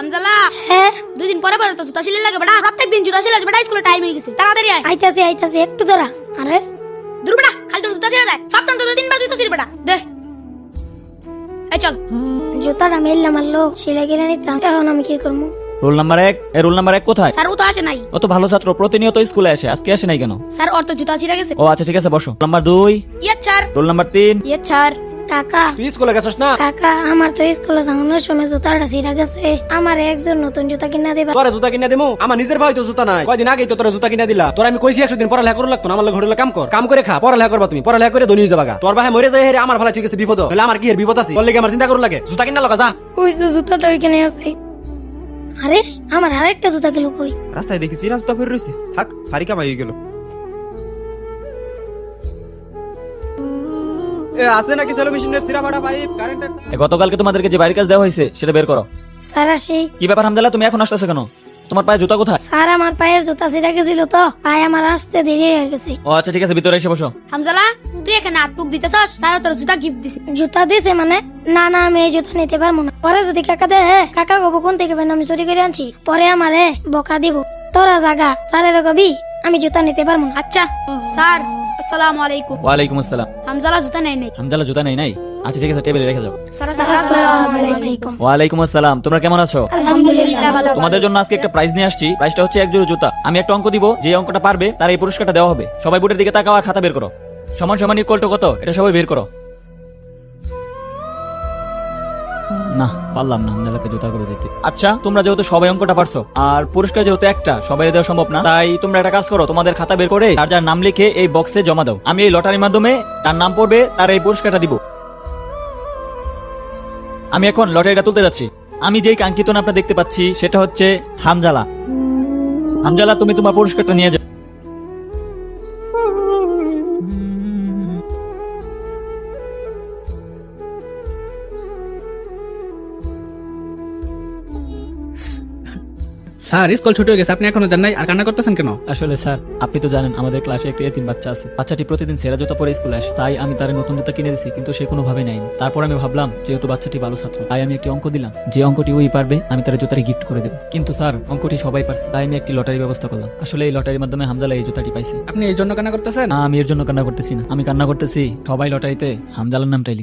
হামজালা হ্যাঁ 2 দিন পরে পরে তো জুতা সিলাই লাগে বেটা, প্রত্যেকদিন জুতা সিলাই বেটা, স্কুলে টাইম হয়ে গেছে, তাড়াতাড়ি আয়। আইতাছি একটু দাঁড়া। আরে দূর বেটা, খালি তোর জুতা সিলাই যায়, সপ্তাহে তো 2-3 বার জুতা সিলাই বেটা, দে এই চল। জুতাটা মেললাম আর লোক সিলাই কিনে নিতাম, এখন আমি কি করবো? রোল নাম্বার 1, এই রোল নাম্বার 1 কোথায়? স্যার ও তো আসে নাই। ও তো ভালো ছাত্র, প্রতিনিয়ত স্কুলে আসে, আজকে আসে নাই কেন? স্যার ওর তো জুতা ছিঁড়ে গেছে। ও আচ্ছা ঠিক আছে, বসো। রোল নাম্বার 2, ইয়ে স্যার। Roll number 3। ইয়ে স্যার। কাকা তুই স্কুলে গেছস না? কাকা আমার তো স্কুলে যাওয়ার সময় জুতাটা ছিঁড়া গেছে, আমার একজন নতুন জুতা কিনা দিবা? তোরা জুতা কিনা দিমু? আমার নিজের ভাই তো জুতা নাই, কয়দিন আগেই তো তোরা জুতা কিনা দিলা। তোরা আমি কইছি 100 দিন পড়ালেখা করতে লাগতো না, আমার ঘরে কাম কর, কাম করে খা, পড়ালেখা করবা তুমি, পড়ালেখা করে ধনী হয়ে যাবা। তোর ভাই মরে যায় হেরে আমার ভালো ঠিক আছে বিপদ, তাহলে আমার কি এর বিপদ আছে? তোর লাগি আমার চিন্তা করু লাগে, জুতা কিনা লাগা যা। ওই তো জুতাটা ওইখানে আছে। আরে আমার আরেকটা জুতা গেল কই? রাস্তায় দেখি চিরা জুতা পরে রয়েছে, থাক হারি কামাই হয়ে গেল। এ আছে নাকি সেলো মেশিনের সিরা ভাড়া পাইপ কারেন্টের? গতকালকে তোমাদেরকে যে বাড়ির কাজ দেওয়া হয়েছে সেটা বের করো। স্যার আসি। কি ব্যাপার হামদালা, তুমি এখন আসতেছো কেন? তোমার পায়ে জুতা কোথায়? স্যার আমার পায়ের জুতা ছিঁড়া গেছিল তো, পায়ে আমার আসতে দেরি হয়ে গেছে। ও আচ্ছা ঠিক আছে, ভিতরে এসে বসো। হামজালা তুই এখানে আটপুক দিতেছস, স্যার তোর জুতা গিফট দিছে। জুতা দিছে মানে? না না আমি এই জুতা নিতে পারবো না, পরে যদি কাকা দে কাকা গো কোন থেকে পেন আমি চুরি করে আনছি, পরে আমারে বকা দিব। তোরা জাগা স্যারের কবি আমি জুতা নিতে পারবো না। আচ্ছা স্যার, আসসালামু আলাইকুম। ওয়ালাইকুম আসসালাম। হামজালা জুতা নেই নাই। হামদালা জুতা নেই নাই? আচ্ছা ঠিক আছে, টেবিলে রেখে যাও। স্যার আসসালামু আলাইকুম। ওয়ালাইকুম আসসালাম। তোমরা কেমন আছো? আলহামদুলিল্লাহ ভালো। তোমাদের জন্য আজকে একটা প্রাইজ নিয়ে আসছি। প্রাইজটা হচ্ছে এক জোড়া জুতা। আমি একটা অঙ্ক দিব, যে অঙ্কটা পারবে তার এই পুরস্কারটা দেওয়া হবে। সবাই বোর্ডের দিকে তাকাও আর খাতা বের করো। সমান সমান ইকুয়াল টু কত এটা সবাই বের করো। না পারলাম না হামদালাকে জুতা করে দিতে। আচ্ছা তোমরা যেহেতু সবাই অঙ্কটা পারছো আর পুরস্কার যেহেতু একটা, সবাই দেওয়া সম্ভব না, তাই তোমরা একটা কাজ করো, তোমাদের খাতা বের করে তার যার নাম লিখে এই বক্সে জমা দাও। আমি এই লটারির মাধ্যমে তার নাম পড়বে, তার এই পুরস্কারটা দিব। আমি এখন লটারিটা তুলতে যাচ্ছি। আমি যেই কাঙ্ক্ষিত নামটা দেখতে পাচ্ছি সেটা হচ্ছে হামজালা। হামজালা তুমি তোমার পুরস্কারটা নিয়ে যাও। স্যার স্কুল ছুটি হয়ে গেছে, আপনি এখনো যান নাই আর কান্না করতেছেন কেন? আসলে স্যার আপনি তো জানেন আমাদের ক্লাসে একটা এতিম বাচ্চা আছে। বাচ্চাটি প্রতিদিন সেরা জুতা পরে স্কুলে আসে, তাই আমি তার নতুন জুতা কিনে দিছি, কিন্তু সে কোনোভাবে নেয়নি। তারপর আমি ভাবলাম যেহেতু বাচ্চাটি ভালো ছাত্র, তাই আমি একটি অঙ্ক দিলাম, যে অঙ্কটি ওই পারবে আমি তার জুতাটি গিফট করে দেবো। কিন্তু স্যার অঙ্কটি সবাই পারছে, তাই আমি একটি লটারি ব্যবস্থা করলাম। আসলে এই লটারির মাধ্যমে হামজালা এই জুতাটি পাইছে। আপনি এই জন্য কান্না করতেছেন? না, আমি এর জন্য কান্না করতেছি না, আমি কান্না করতেছি সবাই লটারিতে হামজালার নামটাই লিখ।